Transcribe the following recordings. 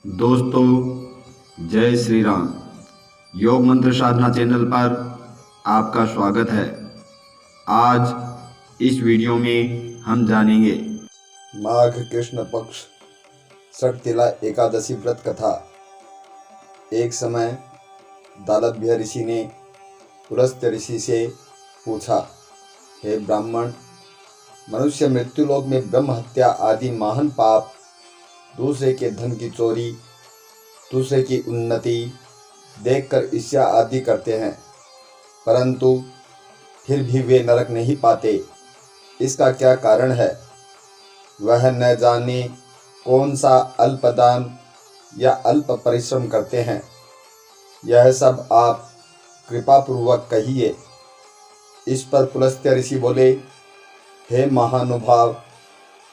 दोस्तों, जय श्री राम। योग मंत्र साधना चैनल पर आपका स्वागत है। आज इस वीडियो में हम जानेंगे माघ कृष्ण पक्ष षटतिला एकादशी व्रत कथा। एक समय दालभ्य ऋषि ने पुलस्त्य ऋषि से पूछा, हे ब्राह्मण, मनुष्य मृत्युलोक में ब्रह्म हत्या आदि महान पाप, दूसरे के धन की चोरी, दूसरे की उन्नति देखकर ईर्ष्या आदि करते हैं, परंतु फिर भी वे नरक नहीं पाते। इसका क्या कारण है? वह न जाने कौन सा अल्प दान या अल्प परिश्रम करते हैं। यह सब आप कृपा पूर्वक कहिए। इस पर पुलस्त्य ऋषि बोले, हे महानुभाव,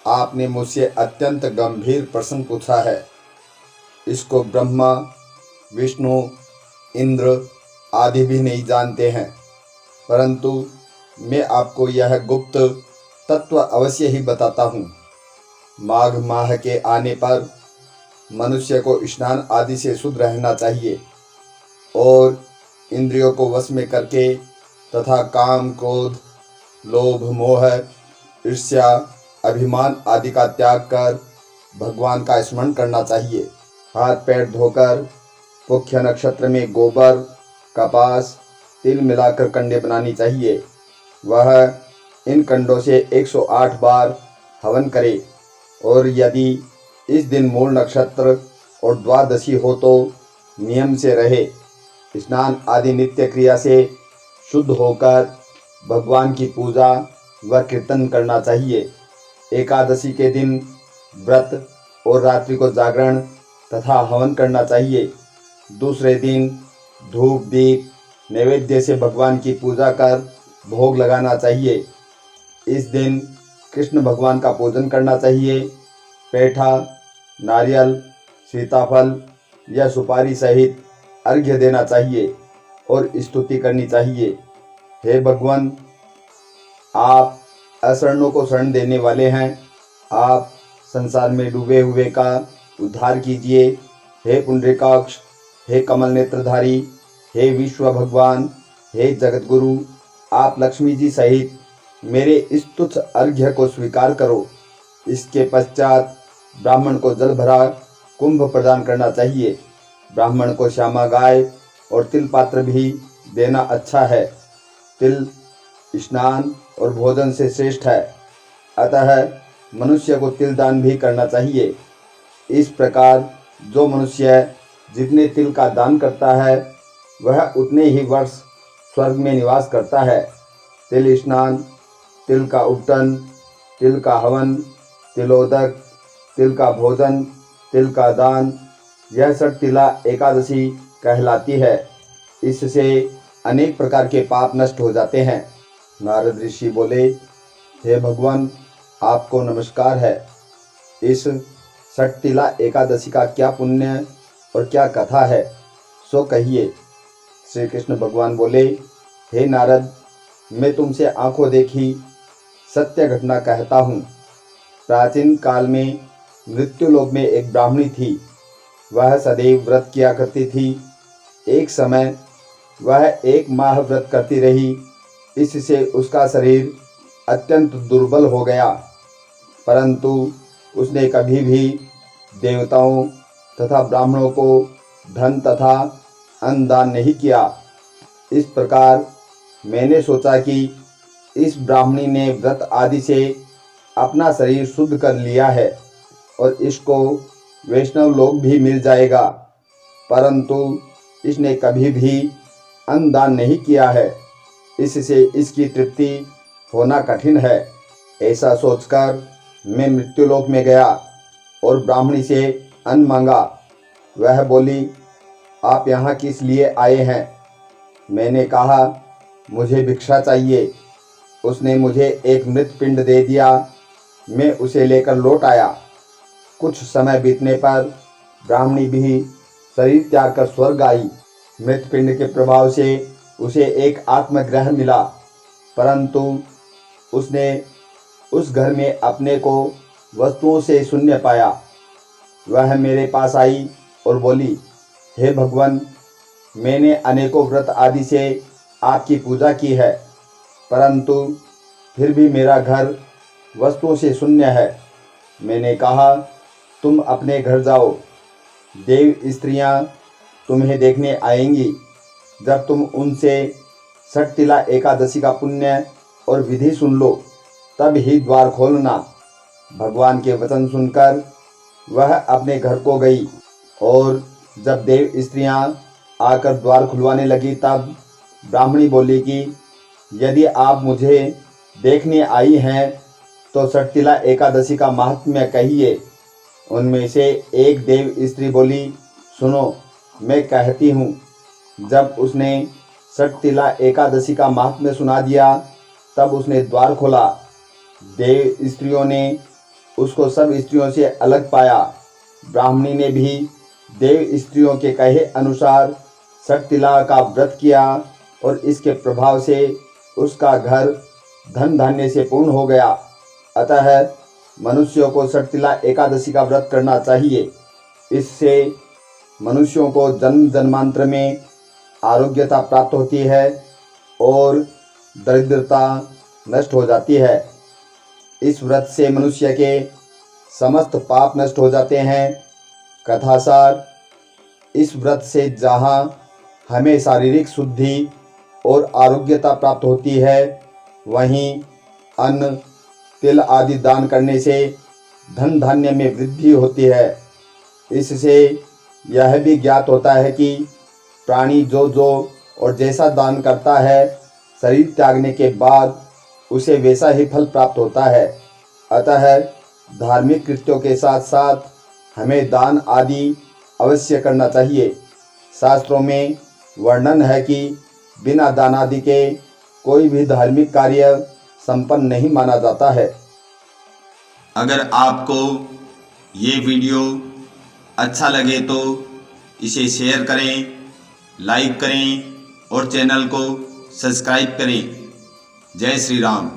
आपने मुझसे अत्यंत गंभीर प्रश्न पूछा है। इसको ब्रह्मा, विष्णु, इंद्र आदि भी नहीं जानते हैं, परंतु मैं आपको यह गुप्त तत्व अवश्य ही बताता हूँ। माघ माह के आने पर मनुष्य को स्नान आदि से शुद्ध रहना चाहिए और इंद्रियों को वश में करके तथा काम, क्रोध, लोभ, मोह, ईर्ष्या, अभिमान आदि का त्याग कर भगवान का स्मरण करना चाहिए। हाथ पैर धोकर मुख्य नक्षत्र में गोबर, कपास, तिल मिलाकर कंडे बनानी चाहिए। वह इन कंडों से 108 बार हवन करे और यदि इस दिन मूल नक्षत्र और द्वादशी हो तो नियम से रहे। स्नान आदि नित्य क्रिया से शुद्ध होकर भगवान की पूजा व कीर्तन करना चाहिए। एकादशी के दिन व्रत और रात्रि को जागरण तथा हवन करना चाहिए। दूसरे दिन धूप दीप नैवेद्य से भगवान की पूजा कर भोग लगाना चाहिए। इस दिन कृष्ण भगवान का पूजन करना चाहिए। पेठा, नारियल, सीताफल या सुपारी सहित अर्घ्य देना चाहिए और स्तुति करनी चाहिए। हे भगवान, आप अशरणों को शरण देने वाले हैं। आप संसार में डूबे हुए का उद्धार कीजिए। हे पुंडरीकाक्ष, हे कमल नेत्रधारी, हे विश्व भगवान, हे जगत गुरु, आप लक्ष्मी जी सहित मेरे इस तुच्छ अर्घ्य को स्वीकार करो। इसके पश्चात ब्राह्मण को जल भरा कुंभ प्रदान करना चाहिए। ब्राह्मण को श्यामा गाय और तिल पात्र भी देना अच्छा है। तिल स्नान और भोजन से श्रेष्ठ है, अतः मनुष्य को तिल दान भी करना चाहिए। इस प्रकार जो मनुष्य जितने तिल का दान करता है वह उतने ही वर्ष स्वर्ग में निवास करता है। तिल स्नान, तिल का उपटन, तिल का हवन, तिलोदक, तिल का भोजन, तिल का दान, यह षटतिला एकादशी कहलाती है। इससे अनेक प्रकार के पाप नष्ट हो जाते हैं। नारद ऋषि बोले, हे भगवान, आपको नमस्कार है। इस षटतिला एकादशी का क्या पुण्य और क्या कथा है, सो कहिए। श्री कृष्ण भगवान बोले, हे नारद, मैं तुमसे आंखों देखी सत्य घटना कहता हूँ। प्राचीन काल में मृत्युलोक में एक ब्राह्मणी थी। वह सदैव व्रत किया करती थी। एक समय वह 1 माह व्रत करती रही। इससे उसका शरीर अत्यंत दुर्बल हो गया, परंतु उसने कभी भी देवताओं तथा ब्राह्मणों को धन तथा अन्न दान नहीं किया। इस प्रकार मैंने सोचा कि इस ब्राह्मणी ने व्रत आदि से अपना शरीर शुद्ध कर लिया है और इसको वैष्णव लोक भी मिल जाएगा, परंतु इसने कभी भी अन्न दान नहीं किया है। इससे इसकी तृप्ति होना कठिन है। ऐसा सोचकर मैं मृत्युलोक में गया और ब्राह्मणी से अन्न मांगा। वह बोली, आप यहाँ किस लिए आए हैं? मैंने कहा, मुझे भिक्षा चाहिए। उसने मुझे एक मृत पिंड दे दिया। मैं उसे लेकर लौट आया। कुछ समय बीतने पर ब्राह्मणी भी शरीर त्याग कर स्वर्ग आई। मृत पिंड के प्रभाव से उसे एक आत्मग्रह मिला, परंतु उसने उस घर में अपने को वस्तुओं से शून्य पाया। वह मेरे पास आई और बोली, हे भगवान, मैंने अनेकों व्रत आदि से आपकी पूजा की है, परंतु फिर भी मेरा घर वस्तुओं से शून्य है। मैंने कहा, तुम अपने घर जाओ, देव स्त्रियां तुम्हें देखने आएंगी। जब तुम उनसे षटतिला एकादशी का पुण्य और विधि सुन लो, तब ही द्वार खोलना। भगवान के वचन सुनकर वह अपने घर को गई और जब देव स्त्रियां आकर द्वार खुलवाने लगी, तब ब्राह्मणी बोली कि यदि आप मुझे देखने आई हैं तो षटतिला एकादशी का महात्म्य कहिए। उनमें से एक देव स्त्री बोली, सुनो, मैं कहती हूँ। जब उसने षटतिला एकादशी का महात्म्य सुना दिया, तब उसने द्वार खोला। देव स्त्रियों ने उसको सब स्त्रियों से अलग पाया। ब्राह्मणी ने भी देव स्त्रियों के कहे अनुसार षटतिला का व्रत किया और इसके प्रभाव से उसका घर धन धान्य से पूर्ण हो गया। अतः मनुष्यों को षटतिला एकादशी का व्रत करना चाहिए। इससे मनुष्यों को जन्म जन्मांतर में आरोग्यता प्राप्त होती है और दरिद्रता नष्ट हो जाती है। इस व्रत से मनुष्य के समस्त पाप नष्ट हो जाते हैं। कथासार, इस व्रत से जहाँ हमें शारीरिक शुद्धि और आरोग्यता प्राप्त होती है, वहीं अन्न, तिल आदि दान करने से धन धान्य में वृद्धि होती है। इससे यह भी ज्ञात होता है कि प्राणी जो और जैसा दान करता है, शरीर त्यागने के बाद उसे वैसा ही फल प्राप्त होता है। अतः धार्मिक कृत्यों के साथ साथ हमें दान आदि अवश्य करना चाहिए। शास्त्रों में वर्णन है कि बिना दान आदि के कोई भी धार्मिक कार्य संपन्न नहीं माना जाता है। अगर आपको ये वीडियो अच्छा लगे तो इसे शेयर करें, लाइक करें और चैनल को सब्सक्राइब करें। जय श्री राम।